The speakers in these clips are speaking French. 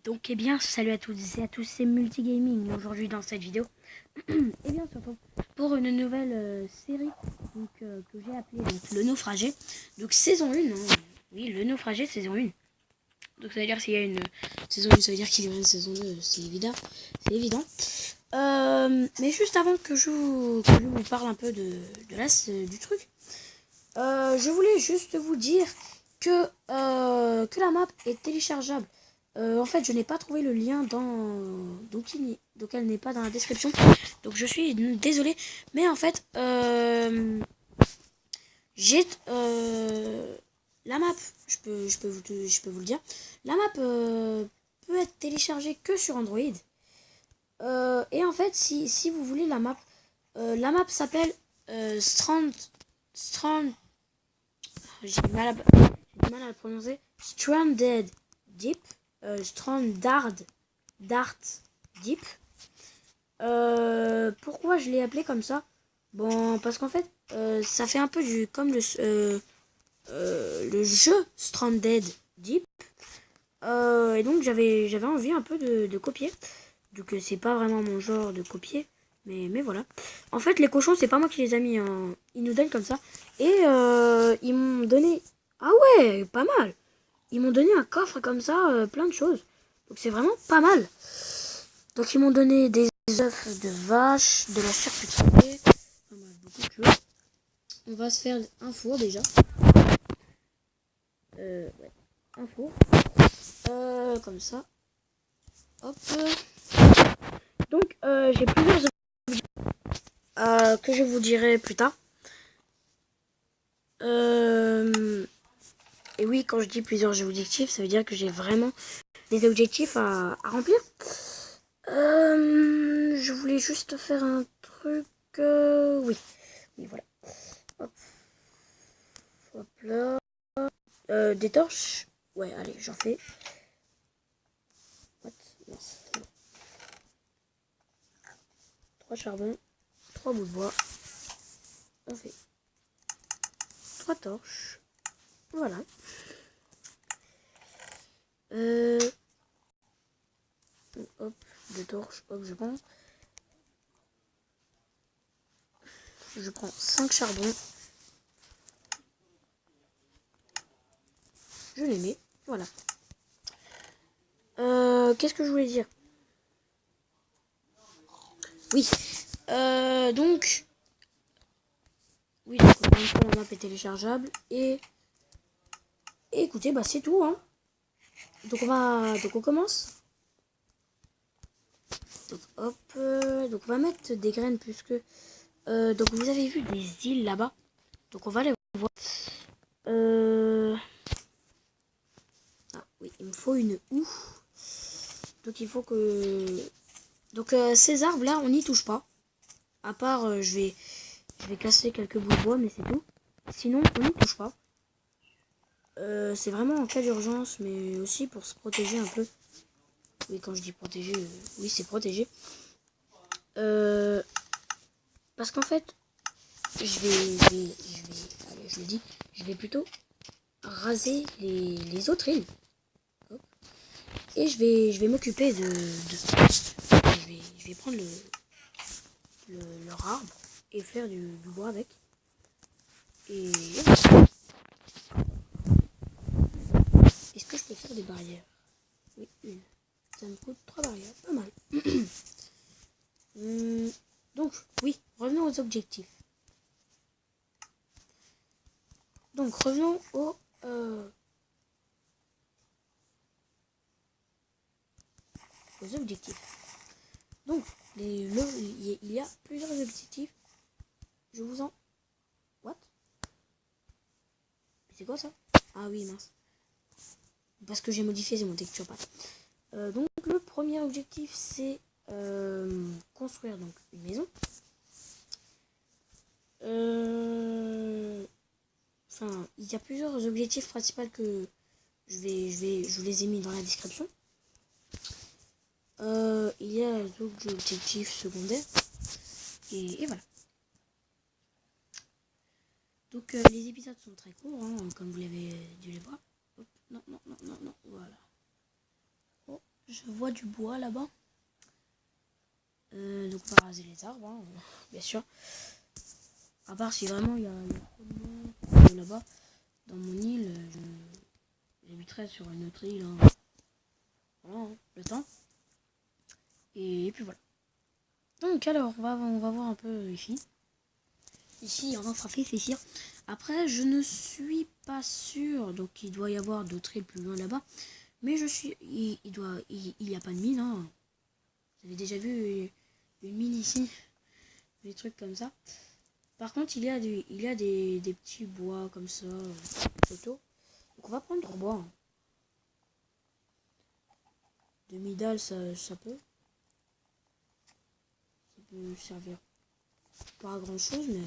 Donc bien salut à toutes et à tous, c'est Multigaming. Aujourd'hui dans cette vidéo, et bien surtout pour une nouvelle série que j'ai appelée Le Naufragé. Donc saison 1, hein. Oui, Le Naufragé saison 1. Donc ça veut dire s'il y a une saison 1, ça veut dire qu'il y aura une saison 2, c'est évident. C'est évident. Mais juste avant que je vous parle un peu du truc, je voulais juste vous dire que la map est téléchargeable. En fait, je n'ai pas trouvé le lien donc elle n'est pas dans la description. Donc je suis désolé, mais en fait, j'ai la map. Je peux vous le dire. La map peut être téléchargée que sur Android. Et en fait, si vous voulez la map s'appelle Strand. J'ai du mal à le prononcer. Stranded Deep. Strandard Dart Deep. Pourquoi je l'ai appelé comme ça? Bon, parce qu'en fait, ça fait un peu comme le jeu Stranded Deep. Et donc j'avais envie un peu de copier. Donc c'est pas vraiment mon genre de copier. Mais voilà. En fait, les cochons, c'est pas moi qui les ai mis en Inoodle comme ça. Et ils m'ont donné... Ah ouais, pas mal. Ils m'ont donné un coffre comme ça, plein de choses. Donc c'est vraiment pas mal. Donc ils m'ont donné des œufs de vache, de la charcuterie. Enfin, beaucoup de choses. On va se faire un four déjà. Ouais, un four. Comme ça. Hop. Donc j'ai plusieurs objets que je vous dirai plus tard. Et oui, quand je dis plusieurs objectifs, ça veut dire que j'ai vraiment des objectifs à remplir. Je voulais juste faire un truc. Oui, voilà. Hop, hop là. Des torches. Ouais, allez, j'en fais. What? Yes. 3 charbons, 3 bouts de bois. On fait 3 torches. Voilà. Hop, 2 torches, hop, je prends. Je prends 5 charbons. Je les mets. Voilà. Qu'est-ce que je voulais dire? Oui. Donc. Oui, donc encore une fois, la map est téléchargeable. Et écoutez, bah c'est tout, hein. Donc on commence. Donc hop. Donc on va mettre des graines puisque. Donc vous avez vu des îles là-bas. Donc on va les voir. Ah oui, il me faut une houe. Donc il faut que... Donc ces arbres là, on n'y touche pas. À part, je vais casser quelques bouts de bois, mais c'est tout. Sinon, on n'y touche pas. C'est vraiment en cas d'urgence, mais aussi pour se protéger un peu. Oui, quand je dis protéger, oui, c'est protéger. Parce qu'en fait, allez, je le dis, je vais plutôt raser les autres îles. Hop. Et je vais m'occuper je vais prendre leur arbre et faire du bois avec. Et est-ce que je peux faire des barrières? Oui, une. Ça me coûte 3 barrières, pas mal. Donc, oui, revenons aux objectifs. Donc, revenons aux objectifs. Donc, il y a plusieurs objectifs. Je vous en... What? C'est quoi ça? Ah oui, mince. Parce que j'ai modifié mon texture pack. Donc, le premier objectif, c'est construire donc une maison. Enfin, il y a plusieurs objectifs principaux que je vous les ai mis dans la description. Il y a les objectifs secondaires. Et voilà. Donc les épisodes sont très courts, hein, comme vous l'avez dû les voir. Hop, non, voilà. Oh, Je vois du bois là-bas. Donc on va raser les arbres, hein, bien sûr. À part si vraiment il y a là-bas, dans mon île, j'habiterai sur une autre île. Hein. Voilà, hein, le temps. Et puis voilà. Donc alors, on va voir un peu ici. Ici, il y en a frappé, c'est sûr. Après, je ne suis pas sûr. Donc il doit y avoir d'autres îles plus loin là-bas. Mais je suis. Il n'y a pas de mine, hein. Vous avez déjà vu une mine ici? Des trucs comme ça. Par contre, il y a des petits bois comme ça, photo. Donc on va prendre 3 bois. Hein. Demi-dalle, ça peut. Ça peut servir pas à grand chose, mais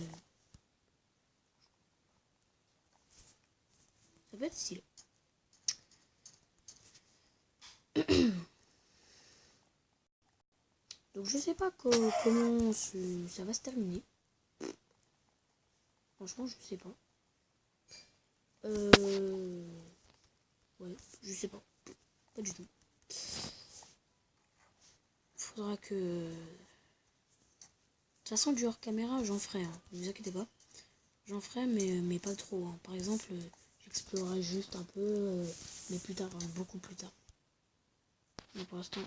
ça peut être stylé. Donc je sais pas comment ça va se terminer. Franchement, je sais pas. Ouais, je sais pas. Pas du tout. Faudra que... De toute façon, du hors caméra, j'en ferai. Hein. Ne vous inquiétez pas. J'en ferai, mais pas trop. Hein. Par exemple, j'explorerai juste un peu, mais plus tard, hein, beaucoup plus tard. Mais pour l'instant,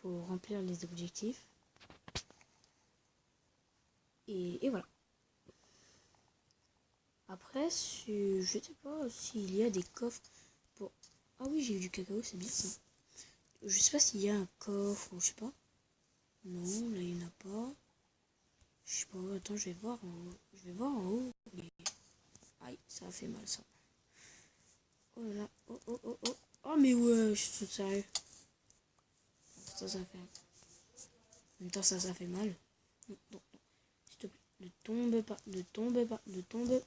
faut remplir les objectifs. Et voilà. Après, je sais pas s'il y a des coffres pour... Ah oui, j'ai eu du cacao, c'est bien ça. Je sais pas s'il y a un coffre ou je sais pas. Non, là il n'y en a pas. Je sais pas, attends, je vais voir en haut. Je vais voir en haut. Aïe, ça a fait mal ça. Oh là là, oh oh oh oh. Oh mais ouais, je suis sérieux. Ça fait... En même temps, ça fait mal. Non, non, non. S'il te plaît, ne tombe pas, ne tombe pas, ne tombe.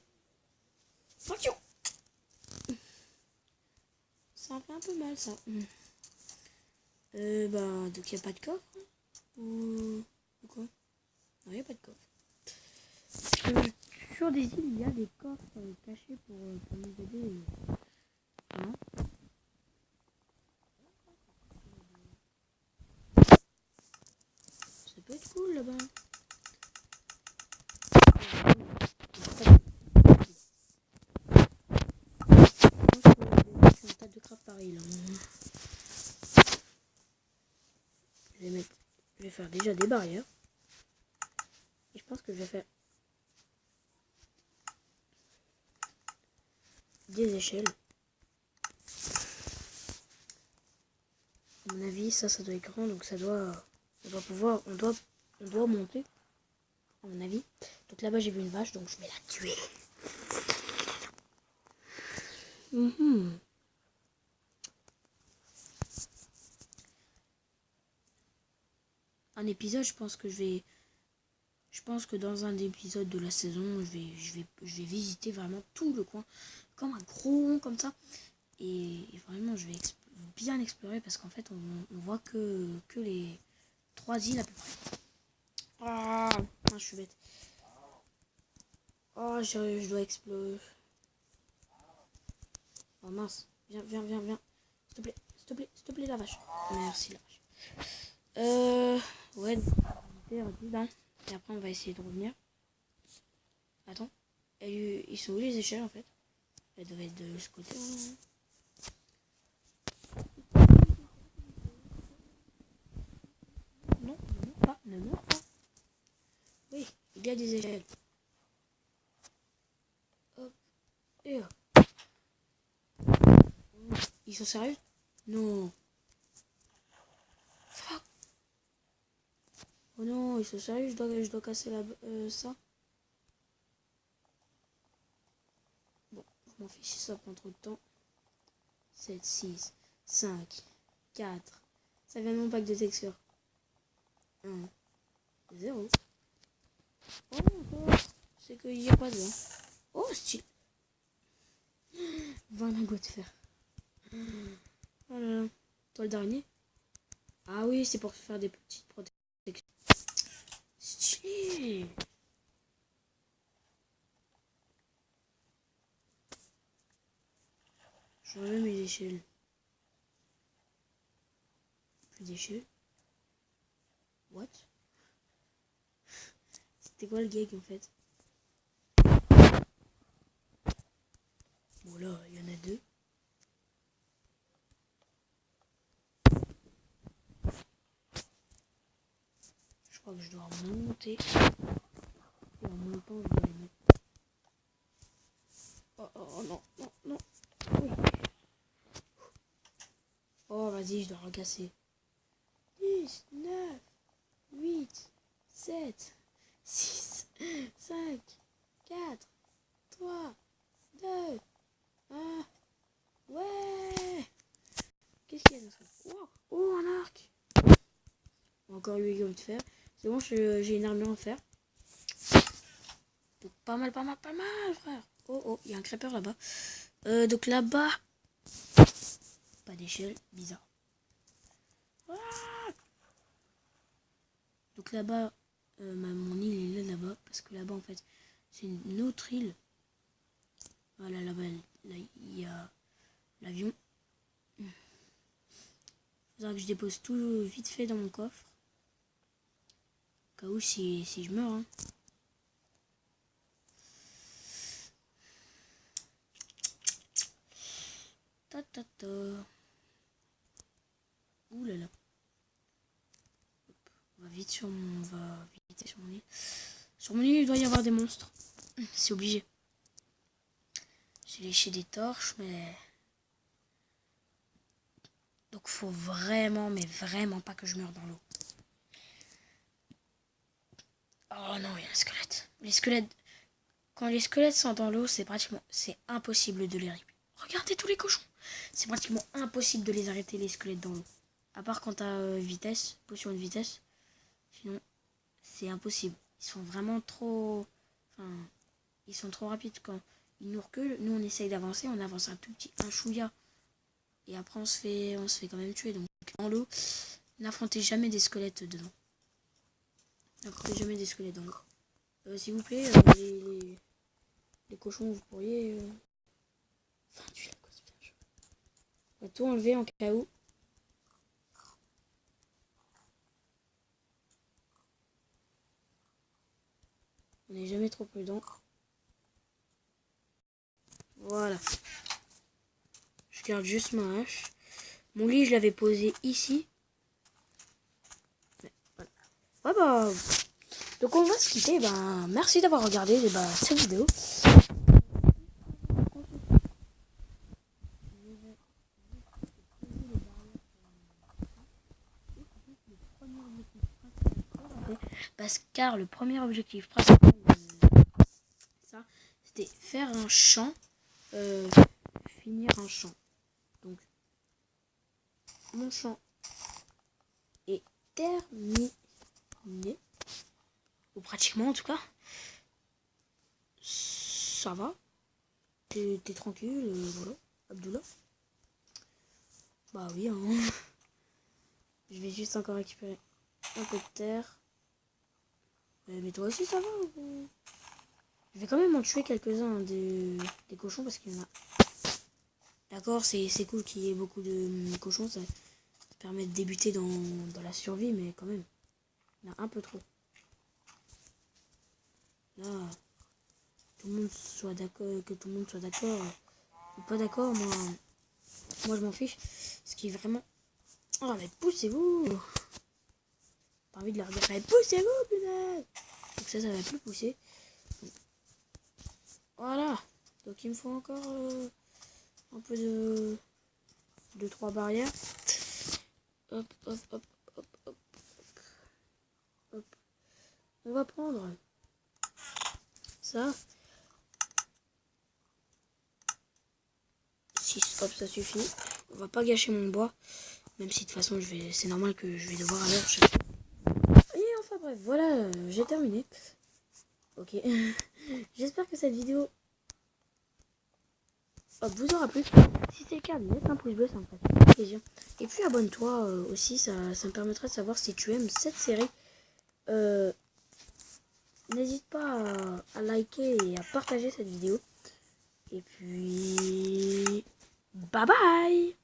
Fuck you! Ça fait un peu mal ça. Bah, donc il n'y a pas de coffre hein. Ou quoi? Non, il n'y a pas de coffre. Sur des îles, il y a des coffres cachés pour nous aider. Hein. Ça peut être cool là-bas. Je suis un tas de craft pareil là. Je vais faire déjà des barrières. Et je pense que je vais faire des échelles. À mon avis, ça doit être grand, donc on doit pouvoir, on doit monter. À mon avis. Donc là-bas, j'ai vu une vache, donc je vais la tuer. Un épisode, je pense que dans un épisode de la saison, je vais visiter vraiment tout le coin, comme un gros rond comme ça. Et vraiment, je vais bien explorer parce qu'en fait, on voit que les 3 îles à peu près. Ah, je suis bête. Oh, je dois explorer. Oh mince, viens. S'il te plaît, s'il te plaît, la vache. Merci, la vache. Ouais, perdu là. Et après, on va essayer de revenir. Attends, ils sont où les échelles en fait? Elles doivent être de ce côté. Non, ne monte pas. Oui, il y a des échelles. Hop, et hop. Ils sont sérieux? Non. Fuck. Oh non, ils sont sérieux, je dois casser ça. Bon, je m'en fiche si ça prend trop de temps. 7, 6, 5, 4. Ça vient de mon pack de textures. 1, 0. Oh, c'est qu'il n'y a pas de vent. Oh, style. 20 lingots de fer. Oh là là. Toi le dernier? Ah oui, c'est pour faire des petites protections. Stylé. Je remets mes échelles. d'échelle. What? C'était quoi le gag en fait? Bon là, il y en a deux. Je crois que je dois monter. Et en montant, je dois les mettre. Oh non, non, non. Oui. Oh vas-y, je dois recasser. 10, 9, 8, 7, 6, 5, 4, 3, 2, 1. Ouais. Qu'est-ce qu'il y a dans ça? Oh, un arc. Encore 8 gommes de fer. C'est bon, j'ai une armure en fer. Donc pas mal, frère. Oh, il y a un crêpeur là-bas. Donc là-bas, pas d'échelle, bizarre. Ah, donc là-bas, mon île il est là-bas. Parce que là-bas, en fait, c'est une autre île. Voilà, là-bas, là, il y a l'avion. Il faudra que je dépose tout vite fait dans mon coffre. Au cas où si je meurs. Hein. Ta. Ouh là là. On va vite sur mon île. Sur mon île, il doit y avoir des monstres. C'est obligé. J'ai léché des torches, mais... Donc faut vraiment, mais vraiment pas que je meure dans l'eau. Oh non, il y a un squelette. Les squelettes... Quand les squelettes sont dans l'eau, c'est impossible de les arriver. Regardez tous les cochons. C'est pratiquement impossible de les arrêter, les squelettes dans l'eau. À part quand t'as vitesse, potion de vitesse. Sinon, c'est impossible. Ils sont vraiment trop... Enfin, ils sont trop rapides quand ils nous reculent. Nous, on essaye d'avancer. On avance un tout petit, un chouïa. Et après, on se fait quand même tuer. Donc, dans l'eau, n'affrontez jamais des squelettes dedans. N'affrontez jamais des squelettes dans l'eau. S'il vous plaît, les cochons, vous pourriez... Enfin, tu l'as quoi, c'est bien chaud. On va tout enlever en cas où. On n'est jamais trop prudent. Voilà. Je garde juste ma hache. Mon lit, je l'avais posé ici. Voilà. Ah bah... Donc on va se quitter. Ben, merci d'avoir regardé cette vidéo. Car le premier objectif principal, c'était faire un champ, finir un champ. Donc, mon champ est terminé, ou pratiquement en tout cas. Ça va, t'es tranquille, voilà, Abdullah. Bah oui, hein. Je vais juste encore récupérer un peu de terre. Mais toi aussi ça va ou... Je vais quand même en tuer quelques-uns des cochons parce qu'il y en a. D'accord, c'est cool qu'il y ait beaucoup de cochons, ça permet de débuter dans la survie, mais quand même, il y en a un peu trop. Là, tout le monde soit d'accord, que tout le monde soit d'accord ou pas d'accord, moi je m'en fiche. Ce qui est vraiment... Oh mais poussez-vous! T'as envie de la regarder, mais poussez-vous putain! Donc ça va plus pousser. Voilà. Donc il me faut encore un peu de 3 barrières. Hop. On va prendre ça. 6, hop, ça suffit. On va pas gâcher mon bois. Même si de toute façon, c'est normal que je vais devoir aller chercher. Et enfin bref, voilà, j'ai terminé. Ok. J'espère que cette vidéo vous aura plu. Si c'est le cas, laisse un pouce bleu, ça me fait plaisir. Et puis abonne-toi aussi, ça me permettra de savoir si tu aimes cette série. N'hésite pas à liker et à partager cette vidéo. Et puis, bye bye!